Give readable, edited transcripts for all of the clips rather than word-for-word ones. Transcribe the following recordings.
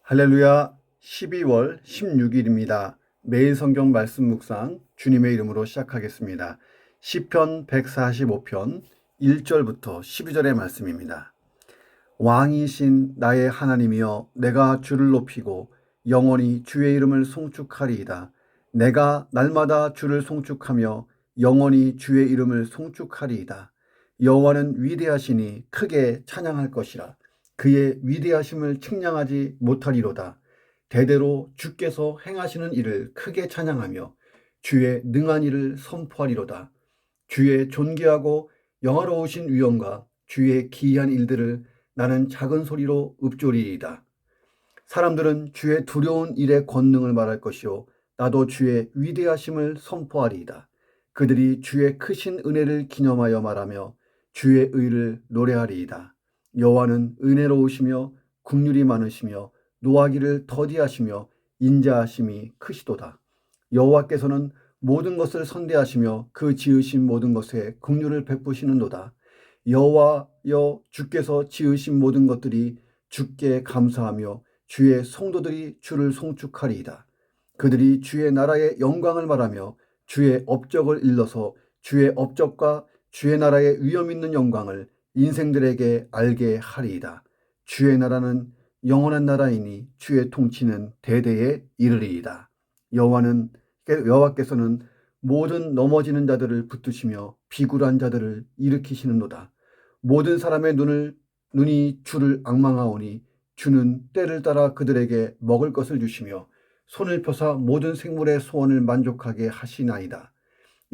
할렐루야. 12월 16일입니다. 매일 성경 말씀 묵상 주님의 이름으로 시작하겠습니다. 시편 145편 1절부터 12절의 말씀입니다. 왕이신 나의 하나님이여, 내가 주를 높이고 영원히 주의 이름을 송축하리이다. 내가 날마다 주를 송축하며 영원히 주의 이름을 송축하리이다. 여호와는 위대하시니 크게 찬양할 것이라. 그의 위대하심을 측량하지 못하리로다. 대대로 주께서 행하시는 일을 크게 찬양하며 주의 능한 일을 선포하리로다. 주의 존귀하고 영화로우신 위엄과 주의 기이한 일들을 나는 작은 소리로 읊조리이다. 사람들은 주의 두려운 일의 권능을 말할 것이요 나도 주의 위대하심을 선포하리이다. 그들이 주의 크신 은혜를 기념하여 말하며 주의 의를 노래하리이다. 여호와는 은혜로우시며 긍휼이 많으시며 노하기를 더디하시며 인자하심이 크시도다. 여호와께서는 모든 것을 선대하시며 그 지으신 모든 것에 긍휼을 베푸시는도다. 여호와여, 주께서 지으신 모든 것들이 주께 감사하며 주의 성도들이 주를 송축하리이다. 그들이 주의 나라의 영광을 말하며 주의 업적을 일러서 주의 업적과 주의 나라의 위엄 있는 영광을 인생들에게 알게 하리이다. 주의 나라는 영원한 나라이니 주의 통치는 대대에 이르리이다. 여호와께서는 모든 넘어지는 자들을 붙드시며 비굴한 자들을 일으키시는도다. 모든 사람의 눈이 주를 앙망하오니 주는 때를 따라 그들에게 먹을 것을 주시며 손을 펴사 모든 생물의 소원을 만족하게 하시나이다.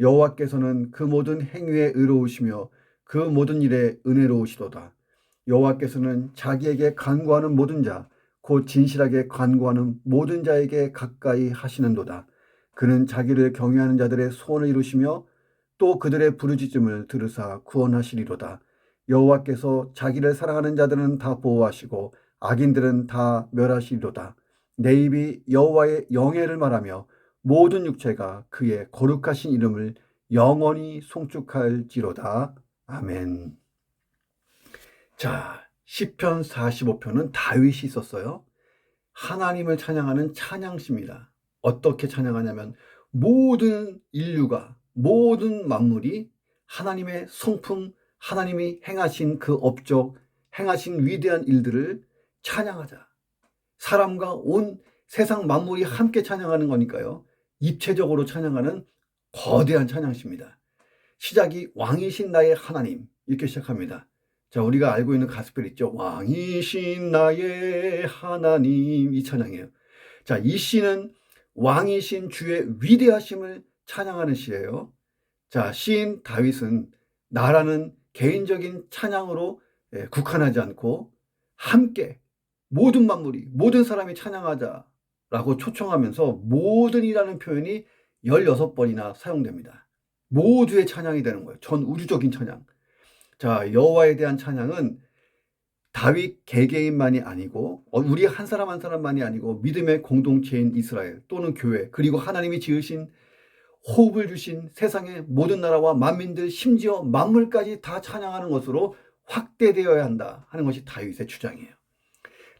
여호와께서는 그 모든 행위에 의로우시며 그 모든 일에 은혜로우시도다. 여호와께서는 자기에게 간구하는 모든 자, 곧 진실하게 간구하는 모든 자에게 가까이 하시는도다. 그는 자기를 경외하는 자들의 소원을 이루시며 또 그들의 부르짖음을 들으사 구원하시리로다. 여호와께서 자기를 사랑하는 자들은 다 보호하시고 악인들은 다 멸하시리로다. 내 입이 여호와의 영예를 말하며 모든 육체가 그의 거룩하신 이름을 영원히 송축할지로다. 아멘. 자, 시편 45편은 다윗이 썼어요. 하나님을 찬양하는 찬양시입니다. 어떻게 찬양하냐면 모든 인류가, 모든 만물이 하나님의 성품, 하나님이 행하신 그 업적, 행하신 위대한 일들을 찬양하자. 사람과 온 세상 만물이 함께 찬양하는 거니까요. 입체적으로 찬양하는 거대한 찬양시입니다. 시작이 왕이신 나의 하나님, 이렇게 시작합니다. 자, 우리가 알고 있는 가스펠 있죠. 왕이신 나의 하나님, 이 찬양이에요. 자, 이 시는 왕이신 주의 위대하심을 찬양하는 시예요. 자, 시인 다윗은 나라는 개인적인 찬양으로 국한하지 않고 함께 모든 만물이, 모든 사람이 찬양하자라고 초청하면서 모든이라는 표현이 16번이나 사용됩니다. 모두의 찬양이 되는 거예요. 전 우주적인 찬양. 자, 여호와에 대한 찬양은 다윗 개개인만이 아니고 우리 한 사람 한 사람만이 아니고 믿음의 공동체인 이스라엘 또는 교회, 그리고 하나님이 지으신 호흡을 주신 세상의 모든 나라와 만민들, 심지어 만물까지 다 찬양하는 것으로 확대되어야 한다 하는 것이 다윗의 주장이에요.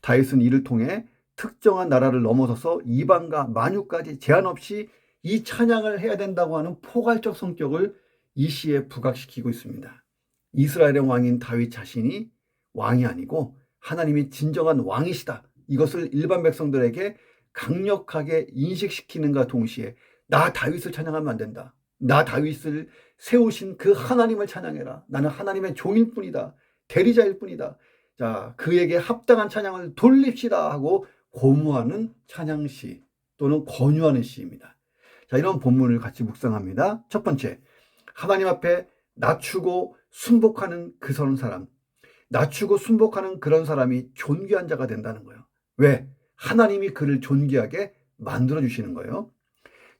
다윗은 이를 통해 특정한 나라를 넘어서서 이방과 만유까지 제한 없이 이 찬양을 해야 된다고 하는 포괄적 성격을 이 시에 부각시키고 있습니다. 이스라엘의 왕인 다윗 자신이 왕이 아니고 하나님이 진정한 왕이시다, 이것을 일반 백성들에게 강력하게 인식시키는가 동시에 나 다윗을 찬양하면 안 된다. 나 다윗을 세우신 그 하나님을 찬양해라. 나는 하나님의 종일 뿐이다. 대리자일 뿐이다. 자, 그에게 합당한 찬양을 돌립시다 하고 고무하는 찬양시 또는 권유하는 시입니다. 자, 이런 본문을 같이 묵상합니다. 첫 번째, 하나님 앞에 낮추고 순복하는 그런 사람, 낮추고 순복하는 그런 사람이 존귀한 자가 된다는 거예요. 왜? 하나님이 그를 존귀하게 만들어주시는 거예요.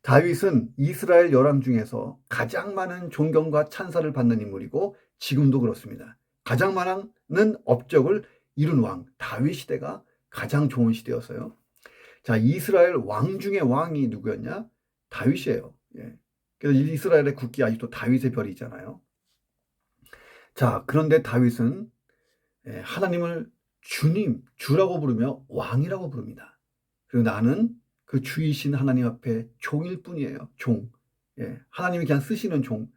다윗은 이스라엘 열왕 중에서 가장 많은 존경과 찬사를 받는 인물이고 지금도 그렇습니다. 가장 많은 업적을 이룬 왕, 다윗 시대가 가장 좋은 시대였어요. 자, 이스라엘 왕 중에 왕이 누구였냐? 다윗이에요. 예. 그래서 이스라엘의 국기 아직도 다윗의 별이 있잖아요. 자, 그런데 다윗은 하나님을 주님, 주라고 부르며 왕이라고 부릅니다. 그리고 나는 그 주이신 하나님 앞에 종일 뿐이에요. 종. 예, 하나님이 그냥 쓰시는 종.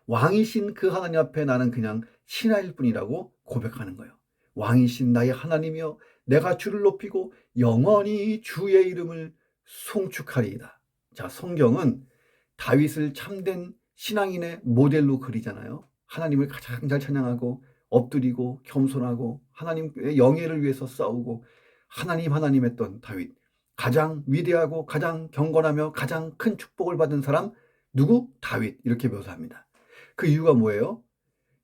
왕이신 그 하나님 앞에 나는 그냥 신하일 뿐이라고 고백하는 거예요. 왕이신 나의 하나님이여, 내가 주를 높이고 영원히 주의 이름을 송축하리이다. 자, 성경은 다윗을 참된 신앙인의 모델로 그리잖아요. 하나님을 가장 잘 찬양하고 엎드리고 겸손하고 하나님의 영예를 위해서 싸우고 하나님 했던 다윗. 가장 위대하고 가장 경건하며 가장 큰 축복을 받은 사람 누구? 다윗. 이렇게 묘사합니다. 그 이유가 뭐예요?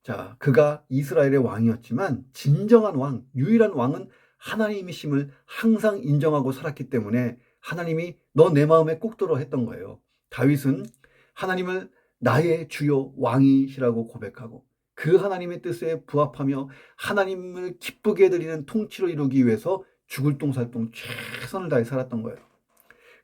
자, 그가 이스라엘의 왕이었지만 진정한 왕, 유일한 왕은 하나님이심을 항상 인정하고 살았기 때문에 하나님이 너 내 마음에 꼭 들어 했던 거예요. 다윗은 하나님을 나의 주요 왕이시라고 고백하고 그 하나님의 뜻에 부합하며 하나님을 기쁘게 해드리는 통치를 이루기 위해서 죽을 똥살똥 최선을 다해 살았던 거예요.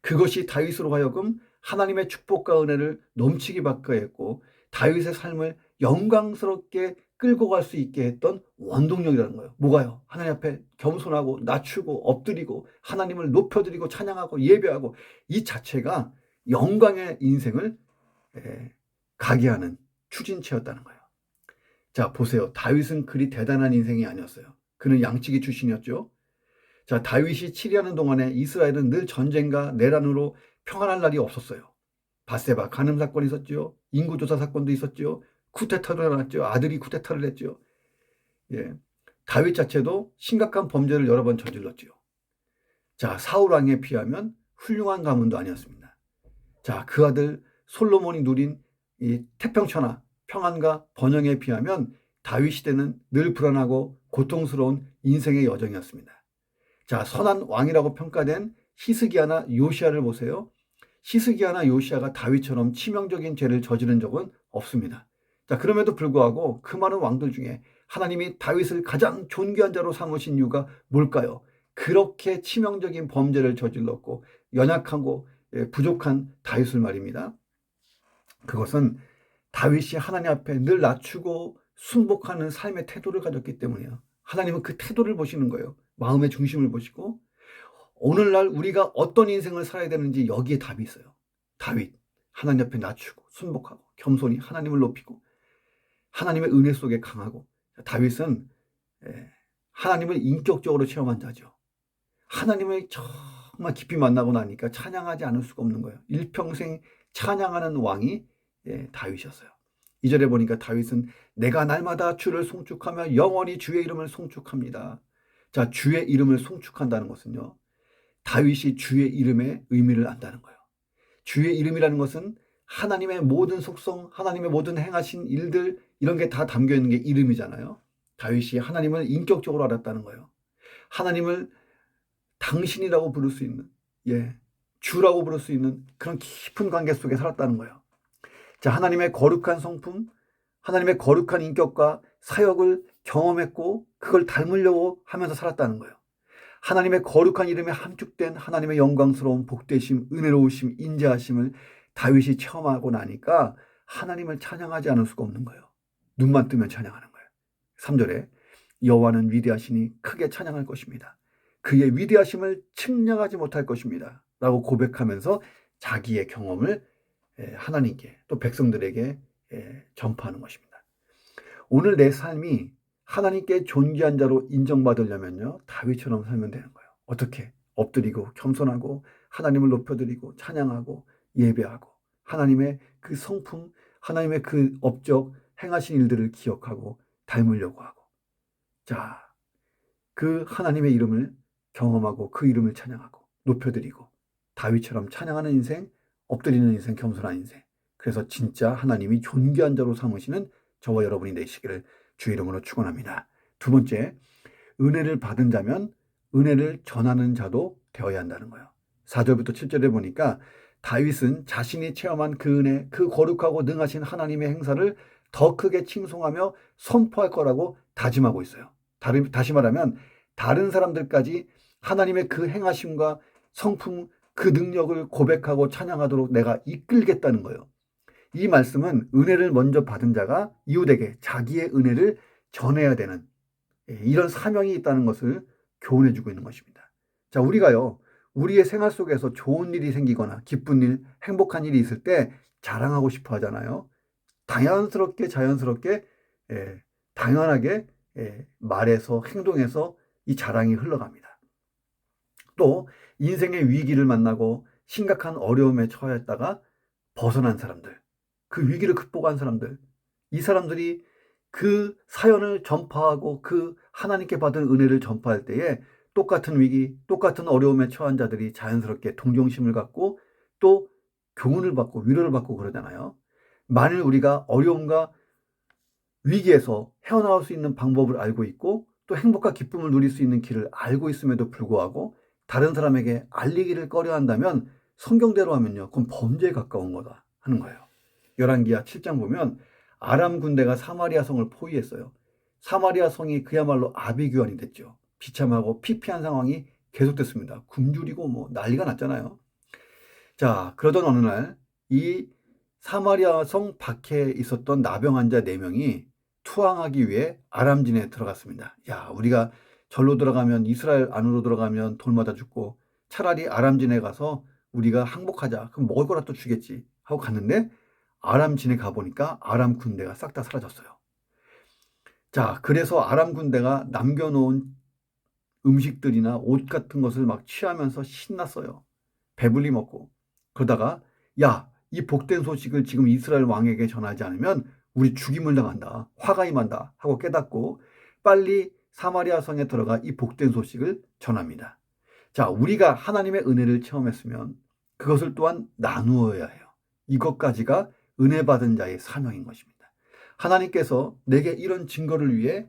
그것이 다윗으로 하여금 하나님의 축복과 은혜를 넘치게 받게 했고 다윗의 삶을 영광스럽게 끌고 갈 수 있게 했던 원동력이라는 거예요. 뭐가요? 하나님 앞에 겸손하고 낮추고 엎드리고 하나님을 높여드리고 찬양하고 예배하고 이 자체가 영광의 인생을 가게 하는 추진체였다는 거예요. 자, 보세요. 다윗은 그리 대단한 인생이 아니었어요. 그는 양치기 출신이었죠. 자, 다윗이 치리하는 동안에 이스라엘은 늘 전쟁과 내란으로 평안할 날이 없었어요. 밧세바 간음 사건이 있었죠. 인구조사 사건도 있었죠. 쿠데타도 일어났죠. 아들이 쿠데타를 했죠. 예, 다윗 자체도 심각한 범죄를 여러 번 저질렀죠. 자, 사울 왕에 비하면 훌륭한 가문도 아니었습니다. 자, 그 아들 솔로몬이 누린 이 태평천하 평안과 번영에 비하면 다윗 시대는 늘 불안하고 고통스러운 인생의 여정이었습니다. 자, 선한 왕이라고 평가된 히스기야나 요시야를 보세요. 히스기야나 요시야가 다윗처럼 치명적인 죄를 저지른 적은 없습니다. 자, 그럼에도 불구하고 그 많은 왕들 중에 하나님이 다윗을 가장 존귀한 자로 삼으신 이유가 뭘까요? 그렇게 치명적인 범죄를 저질렀고 연약하고 부족한 다윗을 말입니다. 그것은 다윗이 하나님 앞에 늘 낮추고 순복하는 삶의 태도를 가졌기 때문이에요. 하나님은 그 태도를 보시는 거예요. 마음의 중심을 보시고 오늘날 우리가 어떤 인생을 살아야 되는지 여기에 답이 있어요. 다윗, 하나님 앞에 낮추고 순복하고 겸손히 하나님을 높이고 하나님의 은혜 속에 강하고 다윗은 하나님을 인격적으로 체험한 자죠. 하나님을 정말 깊이 만나고 나니까 찬양하지 않을 수가 없는 거예요. 일평생 찬양하는 왕이 다윗이었어요. 2절에 보니까 다윗은 내가 날마다 주를 송축하며 영원히 주의 이름을 송축합니다. 자, 주의 이름을 송축한다는 것은요, 다윗이 주의 이름의 의미를 안다는 거예요. 주의 이름이라는 것은 하나님의 모든 속성, 하나님의 모든 행하신 일들 이런 게 다 담겨 있는 게 이름이잖아요. 다윗이 하나님을 인격적으로 알았다는 거예요. 하나님을 당신이라고 부를 수 있는, 주라고 부를 수 있는 그런 깊은 관계 속에 살았다는 거예요. 자, 하나님의 거룩한 성품, 하나님의 거룩한 인격과 사역을 경험했고 그걸 닮으려고 하면서 살았다는 거예요. 하나님의 거룩한 이름에 함축된 하나님의 영광스러운 복되심, 은혜로우심, 인자하심을 다윗이 체험하고 나니까 하나님을 찬양하지 않을 수가 없는 거예요. 눈만 뜨면 찬양하는 거예요. 3절에 여호와는 위대하시니 크게 찬양할 것입니다. 그의 위대하심을 측량하지 못할 것입니다. 라고 고백하면서 자기의 경험을 하나님께 또 백성들에게 전파하는 것입니다. 오늘 내 삶이 하나님께 존귀한 자로 인정받으려면요, 다윗처럼 살면 되는 거예요. 어떻게? 엎드리고 겸손하고 하나님을 높여드리고 찬양하고 예배하고 하나님의 그 성품, 하나님의 그 업적, 행하신 일들을 기억하고 닮으려고 하고, 자, 그 하나님의 이름을 경험하고 그 이름을 찬양하고 높여드리고 다윗처럼 찬양하는 인생, 엎드리는 인생, 겸손한 인생. 그래서 진짜 하나님이 존귀한 자로 삼으시는 저와 여러분이 되시기를 주의 이름으로 축원합니다. 두 번째, 은혜를 받은 자면 은혜를 전하는 자도 되어야 한다는 거예요. 4절부터 7절에 보니까 다윗은 자신이 체험한 그 은혜, 그 거룩하고 능하신 하나님의 행사를 더 크게 칭송하며 선포할 거라고 다짐하고 있어요. 다시 말하면 다른 사람들까지 하나님의 그 행하심과 성품, 그 능력을 고백하고 찬양하도록 내가 이끌겠다는 거예요. 이 말씀은 은혜를 먼저 받은 자가 이웃에게 자기의 은혜를 전해야 되는 이런 사명이 있다는 것을 교훈해 주고 있는 것입니다. 자, 우리가요, 우리의 생활 속에서 좋은 일이 생기거나 기쁜 일, 행복한 일이 있을 때 자랑하고 싶어 하잖아요. 자연스럽게, 당연하게 말에서 행동에서 이 자랑이 흘러갑니다. 또 인생의 위기를 만나고 심각한 어려움에 처했다가 벗어난 사람들, 그 위기를 극복한 사람들, 이 사람들이 그 사연을 전파하고 그 하나님께 받은 은혜를 전파할 때에 똑같은 위기, 똑같은 어려움에 처한 자들이 자연스럽게 동정심을 갖고 또 교훈을 받고 위로를 받고 그러잖아요. 만일 우리가 어려움과 위기에서 헤어나올 수 있는 방법을 알고 있고 또 행복과 기쁨을 누릴 수 있는 길을 알고 있음에도 불구하고 다른 사람에게 알리기를 꺼려 한다면 성경대로 하면요, 그건 범죄에 가까운 거다 하는 거예요. 열왕기하 7장 보면 아람 군대가 사마리아 성을 포위했어요. 사마리아 성이 그야말로 아비규환이 됐죠. 비참하고 피폐한 상황이 계속됐습니다. 굶주리고 뭐 난리가 났잖아요. 자, 그러던 어느 날 이 사마리아 성 밖에 있었던 나병 환자 4명이 투항하기 위해 아람진에 들어갔습니다. 야, 우리가 절로 들어가면 이스라엘 안으로 들어가면 돌 맞아 죽고 차라리 아람진에 가서 우리가 항복하자. 그럼 먹을 거라도 주겠지 하고 갔는데 아람진에 가보니까 아람 군대가 싹 다 사라졌어요. 자, 그래서 아람 군대가 남겨놓은 음식들이나 옷 같은 것을 막 취하면서 신났어요. 배불리 먹고. 그러다가 야, 이 복된 소식을 지금 이스라엘 왕에게 전하지 않으면 우리 죽임을 당한다. 화가 임한다 하고 깨닫고 빨리 사마리아 성에 들어가 이 복된 소식을 전합니다. 자, 우리가 하나님의 은혜를 체험했으면 그것을 또한 나누어야 해요. 이것까지가 은혜 받은 자의 사명인 것입니다. 하나님께서 내게 이런 증거를 위해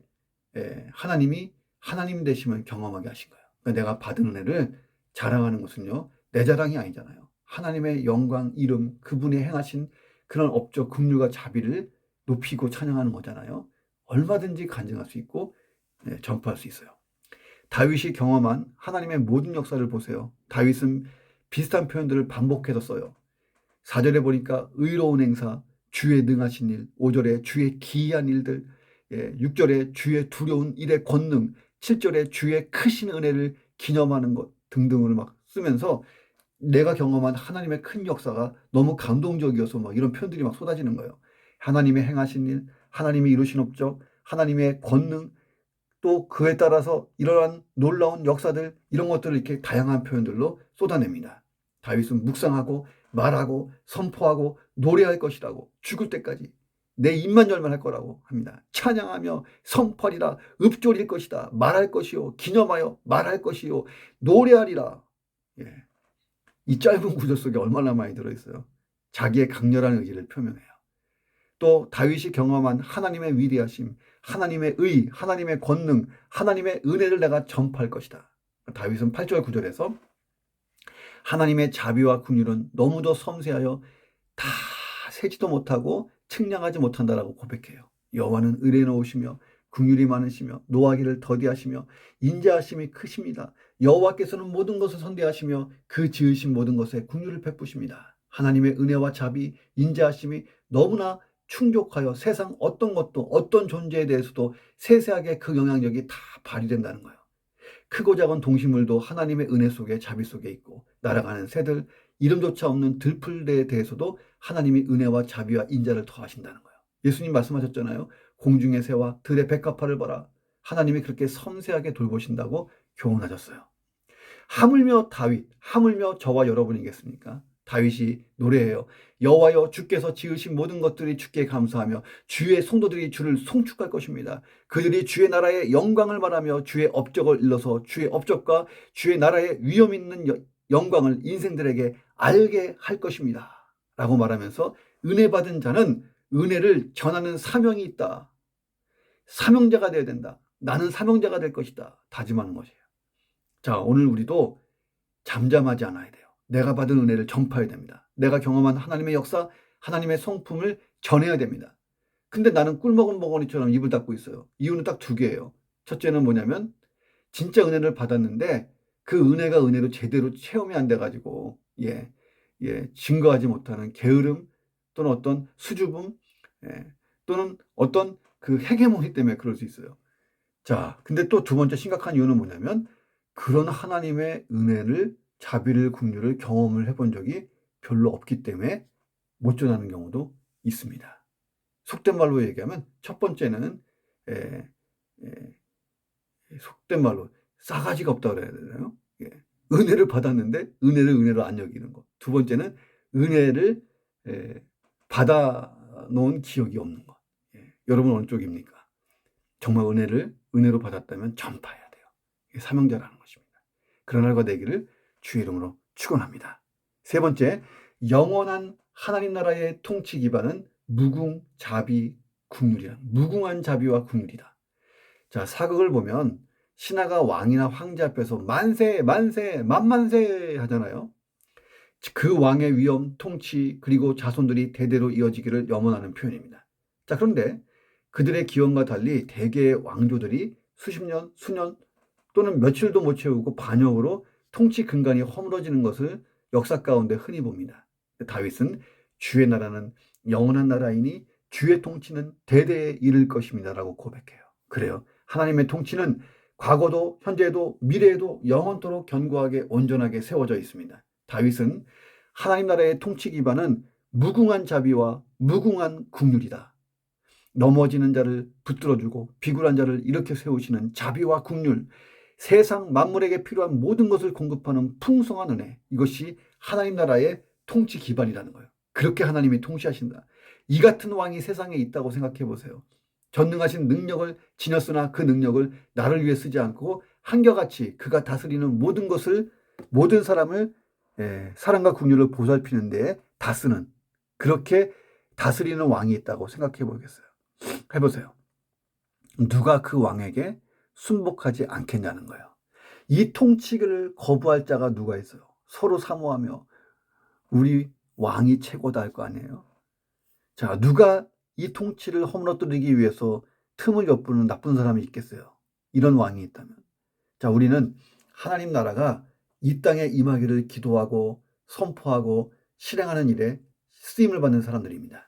하나님이 하나님 되심을 경험하게 하신 거예요. 그러니까 내가 받은 은혜를 자랑하는 것은요, 내 자랑이 아니잖아요. 하나님의 영광, 이름, 그분이 행하신 그런 업적, 긍휼과 자비를 높이고 찬양하는 거잖아요. 얼마든지 간증할 수 있고 전파할 수 있어요. 다윗이 경험한 하나님의 모든 역사를 보세요. 다윗은 비슷한 표현들을 반복해서 써요. 4절에 보니까 의로운 행사, 주의 능하신 일, 5절에 주의 기이한 일들, 6절에 주의 두려운 일의 권능, 7절에 주의 크신 은혜를 기념하는 것 등등을 막 쓰면서 내가 경험한 하나님의 큰 역사가 너무 감동적이어서 막 이런 표현들이 막 쏟아지는 거예요. 하나님의 행하신 일, 하나님이 이루신 업적, 하나님의 권능, 또 그에 따라서 일어난 놀라운 역사들, 이런 것들을 이렇게 다양한 표현들로 쏟아냅니다. 다윗은 묵상하고 말하고 선포하고 노래할 것이라고, 죽을 때까지 내 입만 열면 할 거라고 합니다. 찬양하며 선포하리라, 읊조릴 것이다, 말할 것이요, 기념하여 말할 것이요, 노래하리라. 예. 이 짧은 구절 속에 얼마나 많이 들어있어요. 자기의 강렬한 의지를 표명해요. 또 다윗이 경험한 하나님의 위대하심, 하나님의 의, 하나님의 권능, 하나님의 은혜를 내가 전파할 것이다. 다윗은 8절 9절에서 하나님의 자비와 긍휼은 너무도 섬세하여 다 세지도 못하고 측량하지 못한다라고 고백해요. 여호와는 의로우시며 긍휼이 많으시며 노하기를 더디하시며 인자하심이 크십니다. 여호와께서는 모든 것을 선대하시며 그 지으신 모든 것에 긍휼을 베푸십니다. 하나님의 은혜와 자비, 인자하심이 너무나 충족하여 세상 어떤 것도 어떤 존재에 대해서도 세세하게 그 영향력이 다 발휘된다는 거예요. 크고 작은 동식물도 하나님의 은혜 속에 자비 속에 있고 날아가는 새들, 이름조차 없는 들풀들에 대해서도 하나님이 은혜와 자비와 인자를 더하신다는 거예요. 예수님 말씀하셨잖아요. 공중의 새와 들의 백합화를 봐라. 하나님이 그렇게 섬세하게 돌보신다고 교훈하셨어요. 하물며 다윗, 하물며 저와 여러분이겠습니까? 다윗이 노래해요. 여호와여, 주께서 지으신 모든 것들이 주께 감사하며 주의 성도들이 주를 송축할 것입니다. 그들이 주의 나라의 영광을 말하며 주의 업적을 일러서 주의 업적과 주의 나라의 위엄 있는 영광을 인생들에게 알게 할 것입니다. 라고 말하면서 은혜 받은 자는 은혜를 전하는 사명이 있다. 사명자가 되어야 된다. 나는 사명자가 될 것이다. 다짐하는 것이에요. 자, 오늘 우리도 잠잠하지 않아야 돼요. 내가 받은 은혜를 전파해야 됩니다. 내가 경험한 하나님의 역사, 하나님의 성품을 전해야 됩니다. 근데 나는 꿀먹은 멍어니처럼 입을 닫고 있어요. 이유는 딱 2개예요. 첫째는 뭐냐면 진짜 은혜를 받았는데 그 은혜가 은혜로 제대로 체험이 안 돼가지고 증거하지 못하는 게으름 또는 어떤 수줍음 또는 어떤 그 헤게모니 때문에 그럴 수 있어요. 자, 근데 또 두 번째 심각한 이유는 뭐냐면 그런 하나님의 은혜를, 자비를, 긍휼을 경험을 해본 적이 별로 없기 때문에 못 전하는 경우도 있습니다. 속된 말로 얘기하면 첫 번째는 에, 에, 속된 말로 싸가지가 없다 그래야 되나요? 예. 은혜를 받았는데 은혜를 은혜로 안 여기는 것. 두 번째는 은혜를 받아 놓은 기억이 없는 것. 예. 여러분 어느 쪽입니까? 정말 은혜를 은혜로 받았다면 전파해야 돼요. 이게 사명자라는 것입니다. 그런 날과 되기를 주의 이름으로 축원합니다. 세 번째, 영원한 하나님 나라의 통치 기반은 무궁, 자비, 긍휼이라. 무궁한 자비와 긍휼이다. 자, 사극을 보면 신하가 왕이나 황제 앞에서 만세, 만세, 만만세 하잖아요. 그 왕의 위엄, 통치, 그리고 자손들이 대대로 이어지기를 염원하는 표현입니다. 자, 그런데 그들의 기원과 달리 대개의 왕조들이 수십 년, 수년 또는 며칠도 못 채우고 반역으로 통치 근간이 허물어지는 것을 역사 가운데 흔히 봅니다. 다윗은 주의 나라는 영원한 나라이니 주의 통치는 대대에 이를 것입니다라고 고백해요. 그래요. 하나님의 통치는 과거도 현재도 미래에도 영원토록 견고하게 온전하게 세워져 있습니다. 다윗은 하나님 나라의 통치 기반은 무궁한 자비와 무궁한 긍휼이다. 넘어지는 자를 붙들어주고 비굴한 자를 일으켜 세우시는 자비와 긍휼, 세상 만물에게 필요한 모든 것을 공급하는 풍성한 은혜, 이것이 하나님 나라의 통치 기반이라는 거예요. 그렇게 하나님이 통치하신다. 이 같은 왕이 세상에 있다고 생각해 보세요. 전능하신 능력을 지녔으나 그 능력을 나를 위해 쓰지 않고 한결같이 그가 다스리는 모든 것을, 모든 사람을 사랑과 긍휼을 보살피는 데에 다 쓰는, 그렇게 다스리는 왕이 있다고 생각해 보겠어요. 해보세요. 누가 그 왕에게 순복하지 않겠냐는 거예요. 이 통치를 거부할 자가 누가 있어요? 서로 사모하며 우리 왕이 최고다 할 거 아니에요? 자, 누가 이 통치를 허물어뜨리기 위해서 틈을 엿보는 나쁜 사람이 있겠어요? 이런 왕이 있다면. 자, 우리는 하나님 나라가 이 땅에 임하기를 기도하고 선포하고 실행하는 일에 쓰임을 받는 사람들입니다.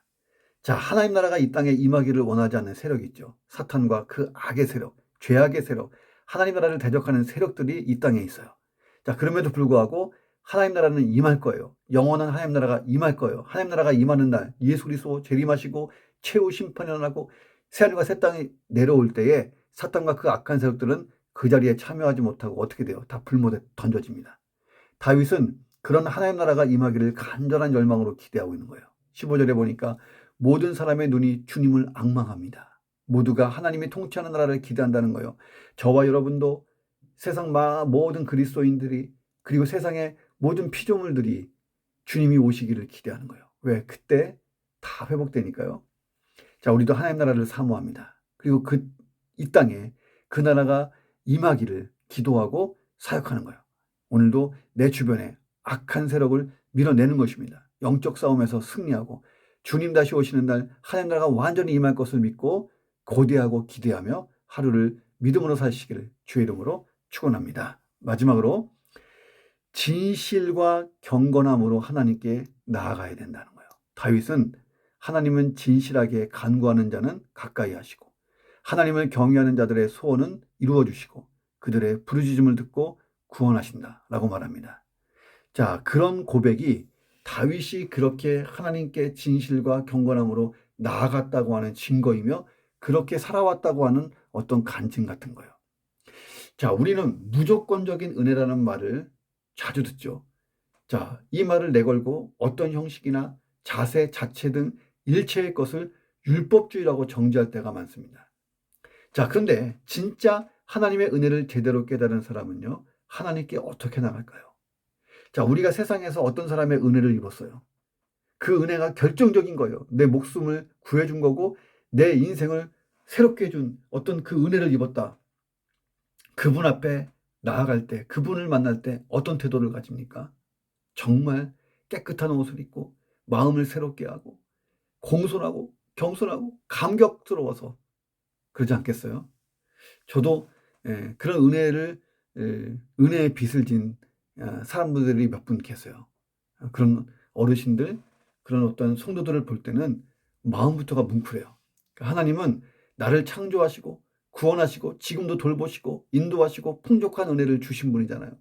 자, 하나님 나라가 이 땅에 임하기를 원하지 않는 세력이 있죠. 사탄과 그 악의 세력, 죄악의 세력, 하나님 나라를 대적하는 세력들이 이 땅에 있어요. 자, 그럼에도 불구하고 하나님 나라는 임할 거예요. 영원한 하나님 나라가 임할 거예요. 하나님 나라가 임하는 날 예수 그리스도 재림하시고 최후 심판이 일어나고 새하늘과 새 땅이 내려올 때에 사탄과 그 악한 세력들은 그 자리에 참여하지 못하고 어떻게 돼요? 다 불못에 던져집니다. 다윗은 그런 하나님 나라가 임하기를 간절한 열망으로 기대하고 있는 거예요. 15절에 보니까 모든 사람의 눈이 주님을 앙망합니다. 모두가 하나님이 통치하는 나라를 기대한다는 거예요. 저와 여러분도 세상 모든 그리스도인들이, 그리고 세상의 모든 피조물들이 주님이 오시기를 기대하는 거예요. 왜? 그때 다 회복되니까요. 자, 우리도 하나님 나라를 사모합니다. 그리고 이 땅에 그 나라가 임하기를 기도하고 사역하는 거예요. 오늘도 내 주변에 악한 세력을 밀어내는 것입니다. 영적 싸움에서 승리하고 주님 다시 오시는 날 하나님 나라가 완전히 임할 것을 믿고 고대하고 기대하며 하루를 믿음으로 사시기를 주의 이름으로 축원합니다. 마지막으로 진실과 경건함으로 하나님께 나아가야 된다는 거예요. 다윗은 하나님은 진실하게 간구하는 자는 가까이 하시고 하나님을 경외하는 자들의 소원은 이루어 주시고 그들의 부르짖음을 듣고 구원하신다라고 말합니다. 자, 그런 고백이 다윗이 그렇게 하나님께 진실과 경건함으로 나아갔다고 하는 증거이며 그렇게 살아왔다고 하는 어떤 간증 같은 거예요. 자, 우리는 무조건적인 은혜라는 말을 자주 듣죠. 자, 이 말을 내걸고 어떤 형식이나 자세, 자체 등 일체의 것을 율법주의라고 정죄할 때가 많습니다. 자, 그런데 진짜 하나님의 은혜를 제대로 깨달은 사람은요, 하나님께 어떻게 나갈까요? 자, 우리가 세상에서 어떤 사람의 은혜를 입었어요? 그 은혜가 결정적인 거예요. 내 목숨을 구해준 거고, 내 인생을 새롭게 해준 어떤 그 은혜를 입었다. 그분 앞에 나아갈 때, 그분을 만날 때 어떤 태도를 가집니까? 정말 깨끗한 옷을 입고, 마음을 새롭게 하고, 공손하고, 겸손하고, 감격스러워서 그러지 않겠어요? 저도 그런 은혜의 빚을 진 사람들이 몇 분 계세요. 그런 어르신들, 그런 어떤 성도들을 볼 때는 마음부터가 뭉클해요. 하나님은 나를 창조하시고 구원하시고 지금도 돌보시고 인도하시고 풍족한 은혜를 주신 분이잖아요.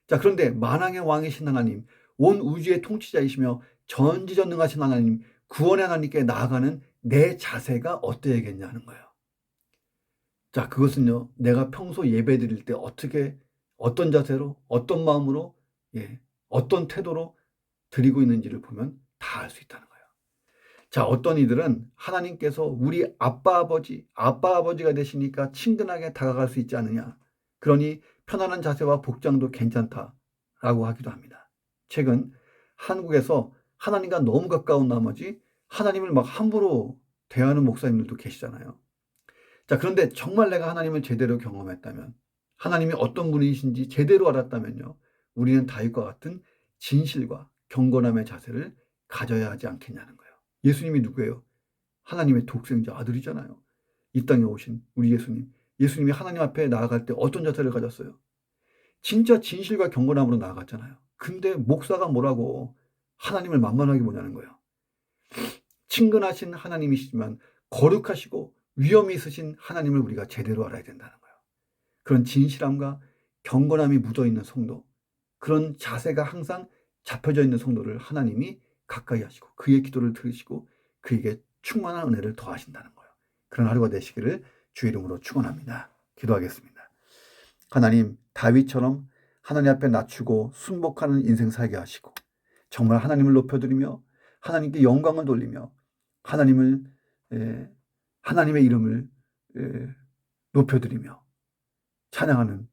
자, 그런데 만왕의 왕이신 하나님, 온 우주의 통치자이시며 전지전능하신 하나님, 구원의 하나님께 나아가는 내 자세가 어떠해야겠냐는 거예요. 자, 그것은요, 내가 평소 예배 드릴 때 어떤 자세로, 어떤 마음으로, 어떤 태도로 드리고 있는지를 보면 다 알 수 있다는 거예요. 자, 어떤 이들은 하나님께서 우리 아빠 아버지가 되시니까 친근하게 다가갈 수 있지 않느냐. 그러니 편안한 자세와 복장도 괜찮다라고 하기도 합니다. 최근 한국에서 하나님과 너무 가까운 나머지 하나님을 막 함부로 대하는 목사님들도 계시잖아요. 자, 그런데 정말 내가 하나님을 제대로 경험했다면, 하나님이 어떤 분이신지 제대로 알았다면요, 우리는 다윗과 같은 진실과 경건함의 자세를 가져야 하지 않겠냐는 거예요. 예수님이 누구예요? 하나님의 독생자 아들이잖아요. 이 땅에 오신 우리 예수님. 예수님이 하나님 앞에 나아갈 때 어떤 자세를 가졌어요? 진짜 진실과 경건함으로 나아갔잖아요. 근데 목사가 뭐라고 하나님을 만만하게 보냐는 거예요. 친근하신 하나님이시지만 거룩하시고 위엄이 있으신 하나님을 우리가 제대로 알아야 된다는 거예요. 그런 진실함과 경건함이 묻어있는 성도, 그런 자세가 항상 잡혀져 있는 성도를 하나님이 가까이 하시고 그의 기도를 들으시고 그에게 충만한 은혜를 더하신다는 거예요. 그런 하루가 되시기를 주의 이름으로 축원합니다. 기도하겠습니다. 하나님, 다윗처럼 하나님 앞에 낮추고 순복하는 인생 살게 하시고 정말 하나님을 높여드리며 하나님께 영광을 돌리며 하나님의 이름을 높여드리며 찬양하는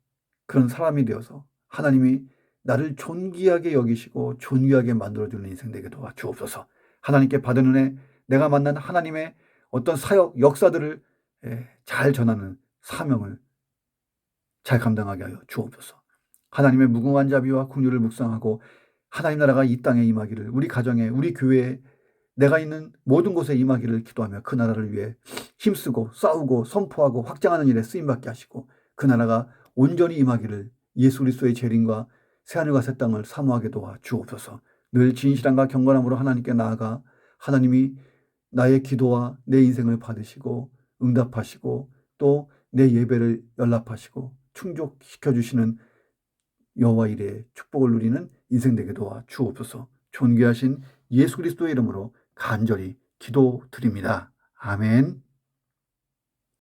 그런 사람이 되어서 하나님이 나를 존귀하게 여기시고 존귀하게 만들어주는 인생 되게 도와주옵소서. 하나님께 받은 은혜, 내가 만난 하나님의 어떤 사역, 역사들을 잘 전하는 사명을 잘 감당하게 하여 주옵소서. 하나님의 무궁한 자비와 긍휼을 묵상하고 하나님 나라가 이 땅에 임하기를, 우리 가정에, 우리 교회에, 내가 있는 모든 곳에 임하기를 기도하며 그 나라를 위해 힘쓰고 싸우고 선포하고 확장하는 일에 쓰임받게 하시고 그 나라가 온전히 임하기를 예수 그리스도의 재림과 새하늘과 새 땅을 사모하게 도와 주옵소서. 늘 진실함과 경건함으로 하나님께 나아가 하나님이 나의 기도와 내 인생을 받으시고 응답하시고 또 내 예배를 연락하시고 충족시켜 주시는 여호와 이레의 축복을 누리는 인생 되게 도와 주옵소서. 존귀하신 예수 그리스도의 이름으로 간절히 기도드립니다. 아멘.